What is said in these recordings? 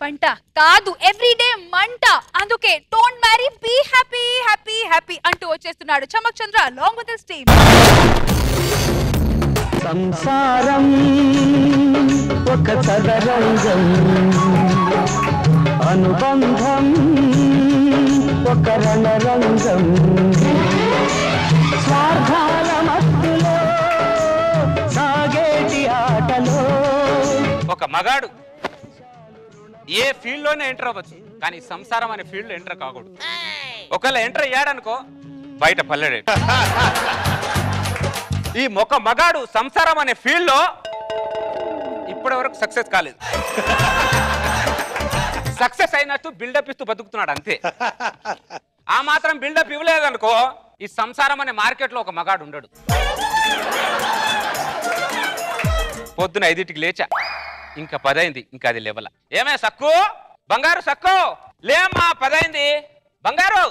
పంట కాదు ఎవ్రీడే మంట. అందుకే don't marry be happy happy happy అంటూ వచ్చేస్తున్నాడు చమక్ చంద్ర along with his team. సంసారం ఒక చదరంగం, అనుబంధం ఒక రణరంగం, స్వార్థాల మత్తులో సాగేటి ఆటలో. ఒక మగాడు ఏ ఫీల్డ్ లోనే ఎంటర్ అవ్వచ్చు, కానీ సంసారం అనే ఫీల్డ్ లో ఎంటర్ కాకూడదు. ఒకవేళ ఎంటర్ అయ్యాడనుకో బయట పల్లెడే. ఈ ఒక మగాడు సంసారం అనే ఫీల్డ్ లో ఇప్పటి వరకు సక్సెస్ కాలేదు. సక్సెస్ అయినట్టు బిల్డప్ ఇస్తూ బతుకుతున్నాడు అంతే. ఆ మాత్రం బిల్డప్ ఇవ్వలేదనుకో ఈ సంసారం అనే మార్కెట్ లో ఒక మగాడు ఉండడు. పొద్దున 5ంటికి లేచా, ఇంకా 10 అయింది, ఇంకా అది లేవల. ఏమే సక్కు, బంగారు సక్కు లేమ్మా, 10 అయింది, బంగారు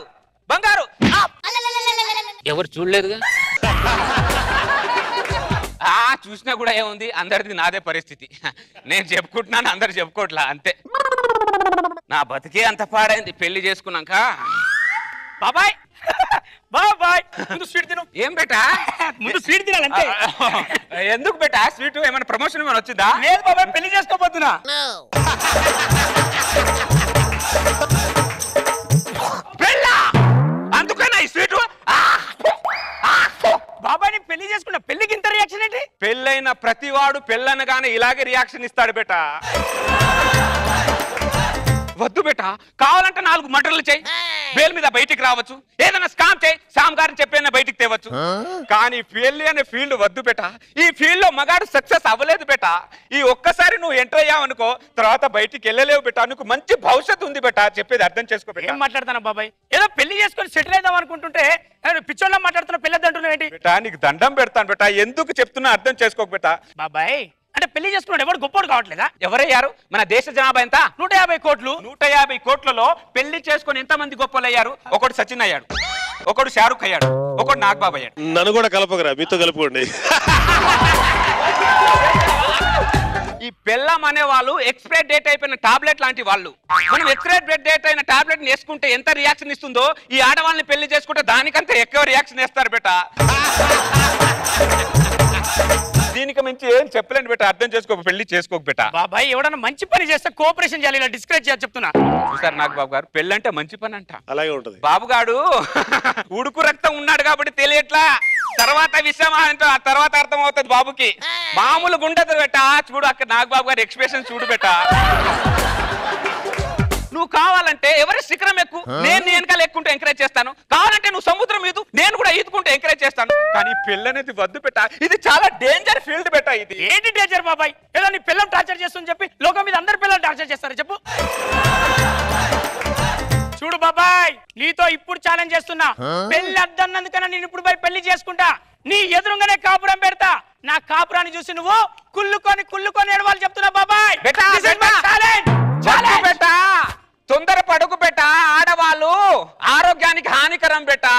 బంగారు. ఎవరు చూడలేదుగా. చూసినా కూడా ఏముంది, అందరిది నాదే పరిస్థితి. నేను చెప్పుకుంటున్నాను, అందరు చెప్పుకోవట్లా అంతే. నా బతికే అంత పాడైంది పెళ్లి చేసుకున్నాక. బాబాయ్ బాబాయ్ ముందు స్వీట్ తిను. ఏం బేటా ముందు స్వీట్ తినాలంటే. ఎందుకు బేటా స్వీట్? ఏమైనా ప్రమోషన్ ఏమైనా వచ్చిందా? లేదు బాబాయ్, పెళ్లి చేసుకోబోతున్నా. పెళ్ళా? అందుకనా ఈ స్వీట్? బాబాయ్ నీ పెళ్లి చేసుకున్నా, పెళ్లికి ఇంత రియాక్షన్ ఏంటి? పెళ్ళైన ప్రతివాడు పెళ్ళనగానే ఇలాగే రియాక్షన్ ఇస్తాడు బేటా. వద్దు బేటా, కావాలంటే 4 మటర్లు చేయి, బేల్ మీద బయటికి రావచ్చు. ఏదైనా స్కామ్ చేయి, సామ్ గారిని చెప్పైనా బయటికి తేవచ్చు. కానీ పెళ్లి అనే ఫీల్డ్ వద్దు బేటా. ఈ ఫీల్డ్ లో మగాడు సక్సెస్ అవ్వలేదు బేటా. ఈ ఒక్కసారి నువ్వు ఎంటర్ అయ్యావనుకో తర్వాత బయటికి వెళ్ళలేవు బేటా. నీకు మంచి భవిష్యత్తు ఉంది బేటా, చెప్పేది అర్థం చేసుకో. ఏం మాట్లాడతాను బాబాయ్? ఏదో పెళ్లి చేసుకొని సెటిల్ అయిదాం అనుకుంటుంటే పిచ్చోళ్ళ మాట్లాడుతున్నా, పెళ్ళి అంటున్నావు ఏంటి బేటా? నీకు దండం పెడతాను బేటా, ఎందుకు చెప్తున్నా అర్థం చేసుకోక బేటా. బాబాయ్ అంటే పెళ్లి చేసుకున్నాడు ఎవరు గొప్పడు కావట్లేదా? ఎవరయ్యారు? మన దేశ జనాభా ఎంత? 150 కోట్లు. 150 కోట్లలో పెళ్లి చేసుకుని ఎంతమంది గొప్పలు అయ్యారు? ఒకడు సచిన్ అయ్యాడు, ఒకడు షారుఖ్ అయ్యాడు, ఒకడు నాగబాబు అయ్యాడు. నన్ను కూడా కలపకరా, మీతో కలుపుకోండి. ఈ పెళ్ళం అనే వాళ్ళు ఎక్స్పైర్ డేట్ అయిపోయిన టాబ్లెట్ లాంటి వాళ్ళు. మనం ఎక్స్పైర్ డేట్ అయిన టాబ్లెట్ వేసుకుంటే ఎంత రియాక్షన్ ఇస్తుందో ఈ ఆడవాళ్ళని పెళ్లి చేసుకుంటే దానికంటే ఎక్కువ రియాక్షన్ వేస్తారు బేటా. దీనికి మించి ఏం చెప్పలేను బేటా, అర్థం చేసుకో, పెళ్లి చేసుకోక బేటా. బాబాయ్ ఎవడన్నా మంచి పని చేస్తే కోఆపరేషన్ చేయాలి, ఇలా డిస్కరేజ్ చేయాలి చెప్తున్నా. చూసారు నాకు బాబు గారు, పెళ్ళి అంటే మంచి పని అంట. అలాగే ఉంటుంది. బాబుగాడు ఉడుకు రక్తం ఉన్నాడు కాబట్టి తెలియట్లా, తర్వాత విషయం అంటే ఆ తర్వాత అర్థం అవుతుంది బాబుకి. మామూలుగా ఉండదు బేటా. చూడు అక్కడ నాగబాబు గారు ఎక్స్ప్రెషన్ చూడు బేటా. నువ్వు కావాలంటే ఎవరి శిఖరం ఎక్కువ, నేను వెనకాల ఎక్కుంటే ఎంకరేజ్ చేస్తాను. కావాలంటే నువ్వు సముద్రం ఈదు, నేను కూడా ఈదుకుంటే ఎంకరేజ్ చేస్తాను. కానీ పెళ్ళి అనేది వద్దు బేటా, ఇది చాలా డేంజర్ ఫీల్డ్ బేటా. ఇది ఏంటి డేంజర్ బాబాయ్? ఏదో నీ పిల్లం టార్చర్ చేస్తుందని చెప్పి లోకం మీద అందరు పిల్లలు టార్చర్ చేస్తారు చెప్పు. చూడు బాబాయ్, నీతో ఇప్పుడు ఛాలెంజ్ చేస్తున్నా. పెళ్లి అద్దన్నందుకన్నా నేను ఇప్పుడు పోయి పెళ్లి చేసుకుంటా, నీ ఎదురుగానే కాపురం పెడతా. నా కాపురాన్ని చూసి నువ్వు కుళ్ళుకొని ఏడవాలి చెప్తున్నా బాబాయ్. తొందర పడుకు బేటా, ఆడవాళ్ళు ఆరోగ్యానికి హానికరం బేటా.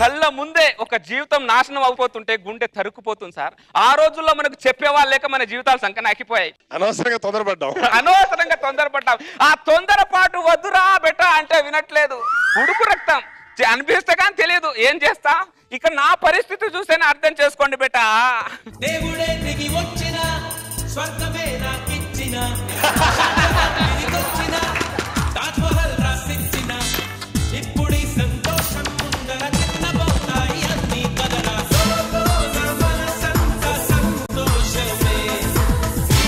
కళ్ళ ముందే ఒక జీవితం నాశనం అయిపోతుంటే గుండె తరుక్కుపోతుంది సార్. ఆ రోజుల్లో మనకు చెప్పేవాళ్ళు లేక మన జీవితాలు సంకనాకిపోయాయి. అనవసరంగా తొందరపడ్డాం. ఆ తొందరపాటు వద్దురా బేటా అంటే వినట్లేదు. ఉడుకు రక్తం అనిపిస్తే కానీ తెలియదు, ఏం చేస్తా. ఇక నా పరిస్థితి చూస్తేనే అర్థం చేసుకోండి బేటా. దేవుడే దిగి వచ్చిన స్వర్గమే నాకిచ్చిన తాజ్మహల్ రాసిచ్చిన ఇప్పుడు సంతోషం ముందర చిన్నబోతాయి అన్ని కదరా. సంతోషమే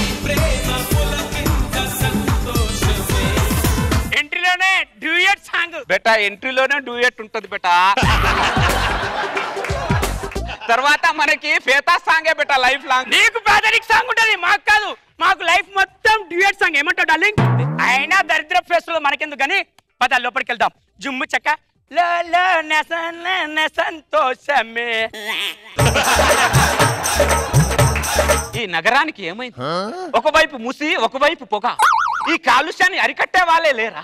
ఈ ప్రేమ పులకింత సంతోషమే. ఎంట్రీలోనే డ్యూయట్ సాంగ్ బేటా, ఎంట్రీలోనే డ్యూయట్ ఉంటది బేటా. తర్వాత మనకి ఫేతా సాంగే బేటా లైఫ్ లాంగ్. నీకు పేదరిక్ సాంగ్ ఉంటది, మాకు కాదు. మాకు లైఫ్ మొత్తం డ్యూయట్ సాంగ్. ఏమంటావు డార్లింగ్? అయినా దరిద్ర ఫేస్ లో మనకెందుకు కానీ పద లోపలికి వెళ్దాం. జుమ్ము చెక్క సంతోషమే. ఈ నగరానికి ఏమైంది? ఒకవైపు ముసి, ఒకవైపు పొగ. ఈ కాలుష్యాన్ని అరికట్టే వాళ్ళే లేరా?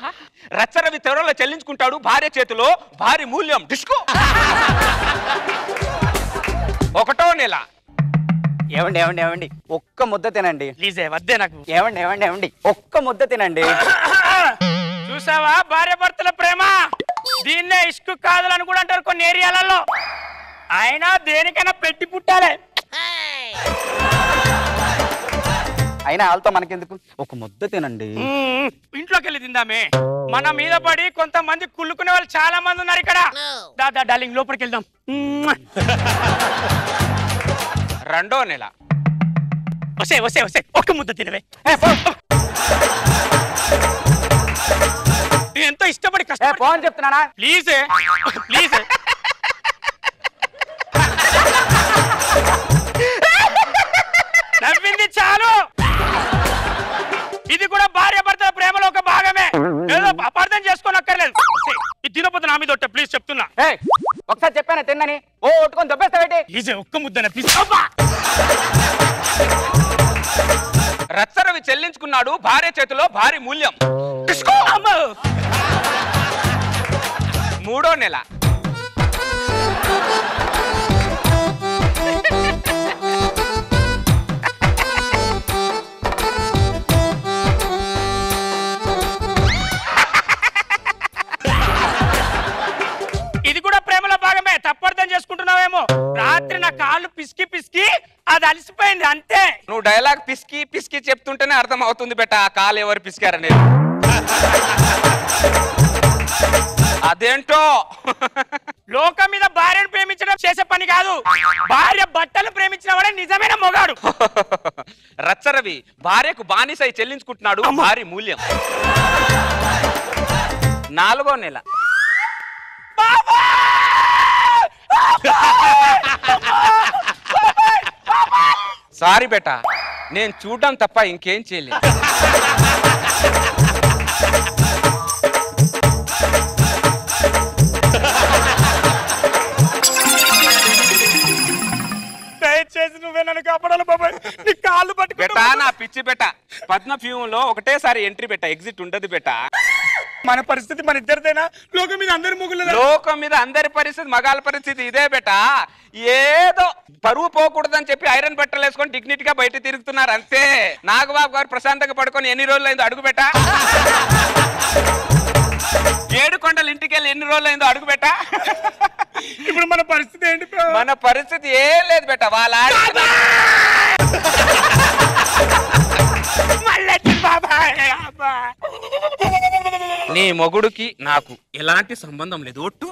రచ్చరవి తెరలో చెల్లించుకుంటాడు భార్య చేతిలో, భారీ మూల్యం డిస్కో. 1వ నెల ఏమండి ఏమండి ఏమండి ఒక్క ముద్ద తినండి. ప్లీజ్ వద్దే నాకు. ఏమండి ఏమండి ఏమండి ఒక్క ముద్ద తినండి. చూసావా భార్య భర్తల ప్రేమ? దీన్నే ఇష్కు కాదులని కూడా అంటారు కొన్ని ఏరియాలలో. అయినా దేనికైనా పెట్టి పుట్టాలి. అయినా వాళ్ళతో మనకెందుకు, ఒక ముద్ద తినండి. ఇంట్లోకి వెళ్ళి తిందామే. మన మీద పడి కొంతమంది కుళ్ళుకునే వాళ్ళు చాలా మంది ఉన్నారు ఇక్కడ. దాదా డార్లింగ్ లోపలికి వెళ్దాం. 2వ నెల. వసే వసే వసే ఒక్క ముద్ద తినవే. ఎంతో ఇష్టపడి కష్టపడి ఫోన్ చెప్తున్నానా? Please please. నవ్వింది చాలు. ఇది కూడా భార్య భర్తల ప్రేమలో ఒక భాగమే. ఏదో అపార్థం చేసుకోనక్కర్లేదు. ఇది తినపోతే నా మీద ఒట్టే ప్లీజ్ చెప్తున్నా. ఒకసారి చెప్పాను తిన్నని, ఓ ఒట్టుకొని దొబ్బేస్తావేంటి? ప్లీజ్ ఒక్క ముద్దన ప్లీజ్. రచ్చరవి చెల్లించుకున్నాడు భార్య చేతిలో భారీ మూల్యం. 3వ నెల. ఇది కూడా ప్రేమలో భాగమే. తప్పర్థం చేసుకుంటున్నావేమో. రాత్రి నా కాళ్ళు పిసికి పిసికి అది అలసిపోయింది అంతే. నువ్వు డైలాగ్ పిసికి పిసికి చెప్తుంటేనే అర్థం అవుతుంది బెట్ట ఆ కాలు ఎవరు పిసికారనేది. అదేంటో లోకం మీద భార్యను ప్రేమించడం చేసే పని కాదు. భార్య బట్టలు ప్రేమించిన వాడే నిజమైన మొగాడు. రచ్చరవి భార్యకు బానిసై చెల్లించుకుంటున్నాడు భారీ మూల్యం. 4వ నెల. సారీ బేటా, నేను చూడడం తప్ప ఇంకేం చేయలేదు. దయచేసి నువ్వే నన్ను కాపాడాలి బాబాయ్. నీ కాళ్ళు బెటా పట్టుకుంటా. నా పిచ్చి బెట్ట. పద్మ ఫ్యూలో ఒకటేసారి ఎంట్రీ బెట్ట, ఎగ్జిట్ ఉండదు బెట్ట. మన పరిస్థితి మన ఇద్దరిదేనా? లోకం మీద అందరి ముగ్గులు. లోకం మీద అందరి పరిస్థితి, మగాళ్ళ పరిస్థితి ఇదే బెట. ఏదో పరువు పోకూడదని చెప్పి ఐరన్ బట్టలు వేసుకొని డిగ్నిటీ గా బయట తిరుగుతున్నారు అంతే. నాగబాబు గారు ప్రశాంతంగా పడుకొని ఎన్ని రోజులు అయిందో అడుగు బెట. 7 కొండలు ఇంటికి వెళ్ళి ఎన్ని రోజులు అయిందో అడుగు బెట. ఇప్పుడు మన పరిస్థితి ఏంటి? మన పరిస్థితి ఏం లేదు బెట. వాళ్ళ నీ మొగుడుకి నాకు ఎలాంటి సంబంధం లేదు. ఒట్టు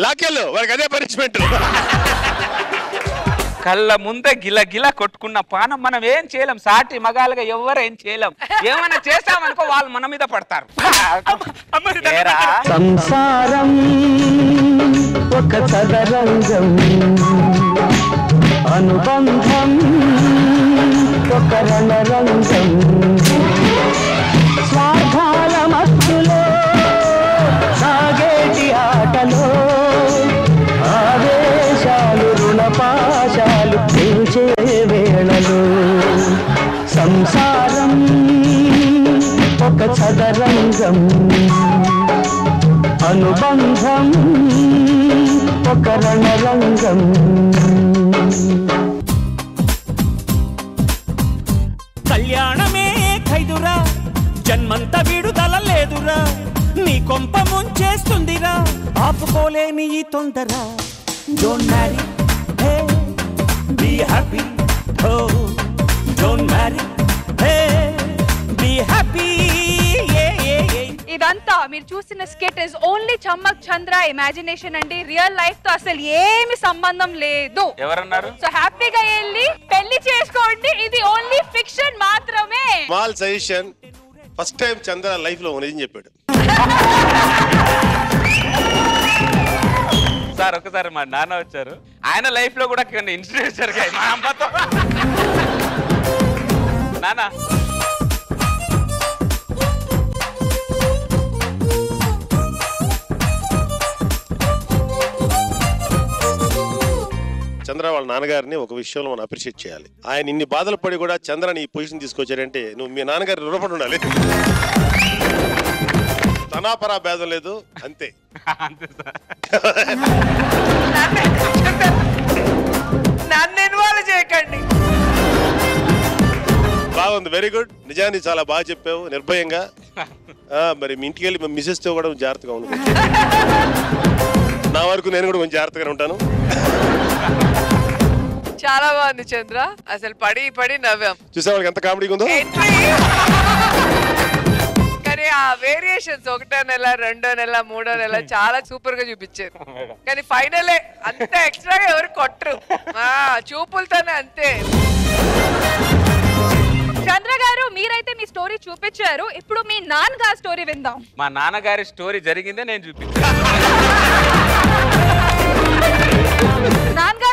లాకెళ్ళు వారికి అదే పనిష్మెంట్. కళ్ళ ముందే గిల గిల కొట్టుకున్న పానం మనం ఏం చేయలేం. సాటి మగాలుగా ఎవరు ఏం చేయలేం. ఏమైనా చేస్తామనుకో వాళ్ళు మన మీద పడతారు. సంసారం ఒక చదరంగం, అనుబంధం ఒక రణరంగం. స్వార్థాల మత్తులో సాగేటి ఆటలో ఆవేశాలు రుణపాశాలు పెంచే వేళలో. సంసారం ఒక చదరంగం, అనుబంధం ఒక రణరంగం. కళ్యాణమే ఖైదురా, జన్మంత విడుదల లేదురా. నీ కొంప ముంచేస్తుందిరా, ఆపుకోలేని ఈ తొందర. Don't worry, hey be happy. Oh don't worry, hey be happy. ఇదంతా మీరు చూసిన skit is only Chammak Chandra imagination అండి. రియల్ లైఫ్ తో అసలు ఏమి సంబంధం లేదు. ఎవరన్నారు? సో హ్యాపీగా వెళ్ళి పెళ్లి చేసుకోండి. ఇది ఓన్లీ ఫిక్షన్ మాత్రమే. స్మాల్ సజెషన్, ఫస్ట్ టైం చంద్ర లైఫ్ లో నిజం చెప్పాడు. సార్ ఒకసారి మా నాన్న వచ్చారు. ఆయన లైఫ్ లో కూడా కొన్ని ఇన్సిడెంట్స్ జరిగాయి మా అమ్మతో. నాన్న చంద్ర వాళ్ళ నాన్నగారిని ఒక విషయంలో మనం అప్రిషియేట్ చేయాలి. ఆయన ఇన్ని బాధలు పడి కూడా చంద్రని ఈ పొజిషన్ తీసుకొచ్చారంటే నువ్వు మీ నాన్నగారి రుణపడి ఉండాలి. తనాపరా భేదం లేదు అంతే. అంతే సార్. నన్ను ఇన్వాల్వ్ చేయకండి. బాగుంది, వెరీ గుడ్. నిజాన్ని చాలా బాగా చెప్పావు, నిర్భయంగా. మరి మీ ఇంటికి వెళ్ళి మిసెస్ తో కూడా జాగ్రత్తగా ఉండు. నా వరకు నేను కూడా కొంచెం జాగ్రత్తగా ఉంటాను. చాలా బాగుంది చంద్ర, అసలు పడి పడి నవ్వాం. చూసే వాళ్ళకి ఎంత కామెడీగా ఉందో. కానీ ఆ వేరియేషన్స్ 1వ నెల 2వ నెల 3వ నెల చాలా సూపర్ గా చూపించారు. కానీ ఫైనలే అంత ఎక్స్ట్రాగా ఎవరు కొట్టరు, చూపులతోనే అంతే. చంద్ర గారు మీరైతే మీ స్టోరీ చూపించారు, ఇప్పుడు మీ నాన్నగారి స్టోరీ విందాం. మా నాన్నగారి స్టోరీ జరిగిందే నేను చూపించాను. నాన్నగారు